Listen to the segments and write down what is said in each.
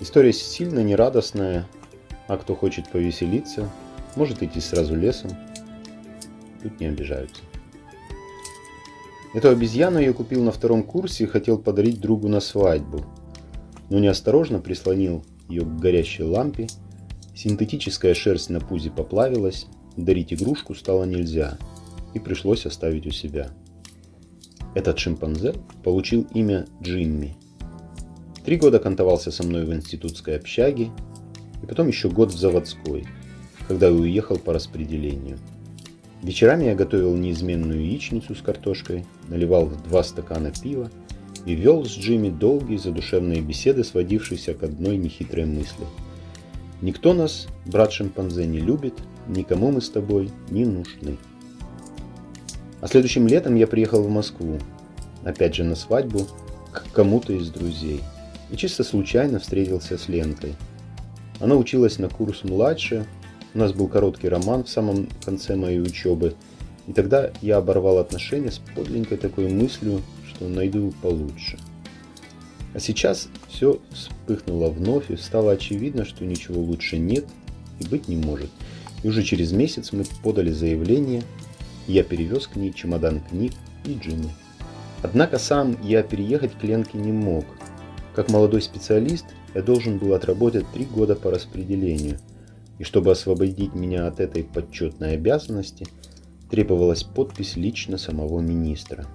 История сильно нерадостная, а кто хочет повеселиться, может идти сразу лесом. Тут не обижаются. Эту обезьяну я купил на 2-м курсе и хотел подарить другу на свадьбу, но неосторожно прислонил ее к горящей лампе, синтетическая шерсть на пузе поплавилась, дарить игрушку стало нельзя, и пришлось оставить у себя. Этот шимпанзе получил имя Джимми. 3 года кантовался со мной в институтской общаге, и потом еще год в заводской, когда я уехал по распределению. Вечерами я готовил неизменную яичницу с картошкой, наливал в 2 стакана пива и вел с Джимми долгие задушевные беседы, сводившиеся к одной нехитрой мысли. Никто нас, брат шимпанзе, не любит, никому мы с тобой не нужны. А следующим летом я приехал в Москву, опять же на свадьбу, к кому-то из друзей. И чисто случайно встретился с Ленкой. Она училась на курс младше, у нас был короткий роман в самом конце моей учебы, и тогда я оборвал отношения с подленькой такой мыслью, что найду получше. А сейчас все вспыхнуло вновь, и стало очевидно, что ничего лучше нет и быть не может. И уже через месяц мы подали заявление, и я перевез к ней чемодан книг и Джимми. Однако сам я переехать к Ленке не мог. Как молодой специалист я должен был отработать 3 года по распределению, и чтобы освободить меня от этой почетной обязанности, требовалась подпись лично самого министра.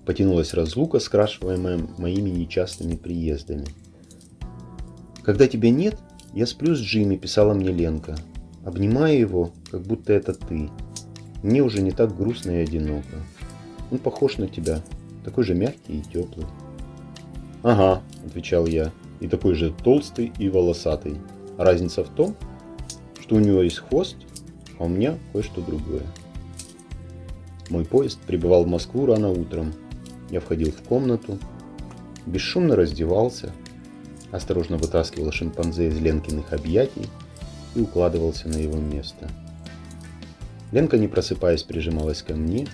Потянулась разлука, скрашиваемая моими нечастыми приездами. «Когда тебя нет, я сплю с Джимми», — писала мне Ленка. «Обнимаю его, как будто это ты. Мне уже не так грустно и одиноко. Он похож на тебя, такой же мягкий и теплый». «Ага», — отвечал я, — «и такой же толстый и волосатый. Разница в том, что у него есть хвост, а у меня кое-что другое». Мой поезд прибывал в Москву рано утром. Я входил в комнату, бесшумно раздевался, осторожно вытаскивал шимпанзе из Ленкиных объятий и укладывался на его место. Ленка, не просыпаясь, прижималась ко мне.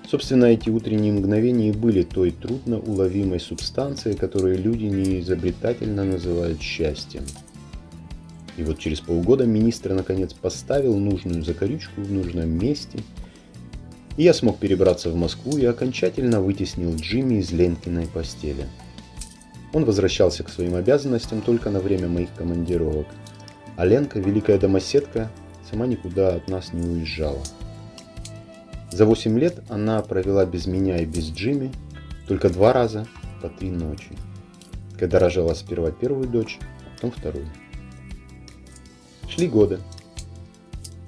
Собственно, эти утренние мгновения и были той трудно уловимой субстанцией, которую люди неизобретательно называют счастьем. И вот через полгода министр наконец поставил нужную закорючку в нужном месте, и я смог перебраться в Москву и окончательно вытеснил Джимми из Ленкиной постели. Он возвращался к своим обязанностям только на время моих командировок, а Ленка, великая домоседка, сама никуда от нас не уезжала. За 8 лет она провела без меня и без Джимми только 2 раза по 3 ночи, когда рожала сперва первую дочь, а потом вторую. Шли годы,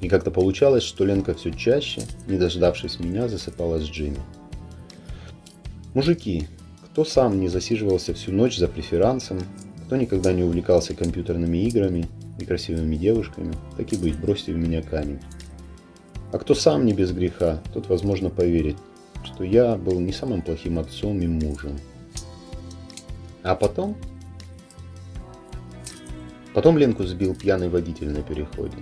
и как-то получалось, что Ленка все чаще, не дождавшись меня, засыпала с Джимми. Мужики, кто сам не засиживался всю ночь за преферансом, кто никогда не увлекался компьютерными играми и красивыми девушками, так и быть, бросьте в меня камень. А кто сам не без греха, тот, возможно, поверит, что я был не самым плохим отцом и мужем. А потом Ленку сбил пьяный водитель на переходе.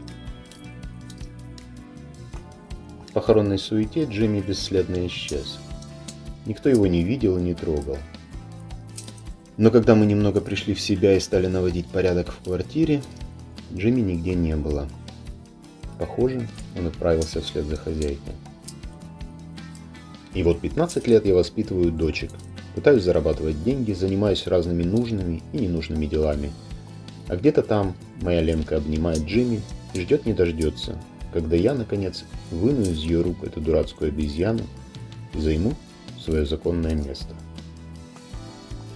В похоронной суете Джимми бесследно исчез. Никто его не видел и не трогал. Но когда мы немного пришли в себя и стали наводить порядок в квартире, Джимми нигде не было. Похоже, он отправился вслед за хозяйкой. И вот 15 лет я воспитываю дочек, пытаюсь зарабатывать деньги, занимаюсь разными нужными и ненужными делами. А где-то там моя Ленка обнимает Джимми и ждет не дождется, когда я, наконец, выну из ее рук эту дурацкую обезьяну и займу свое законное место.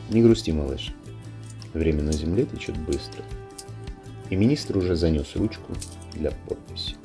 Не грусти, малыш. Время на земле течет быстро. И министр уже занес ручку для подписи.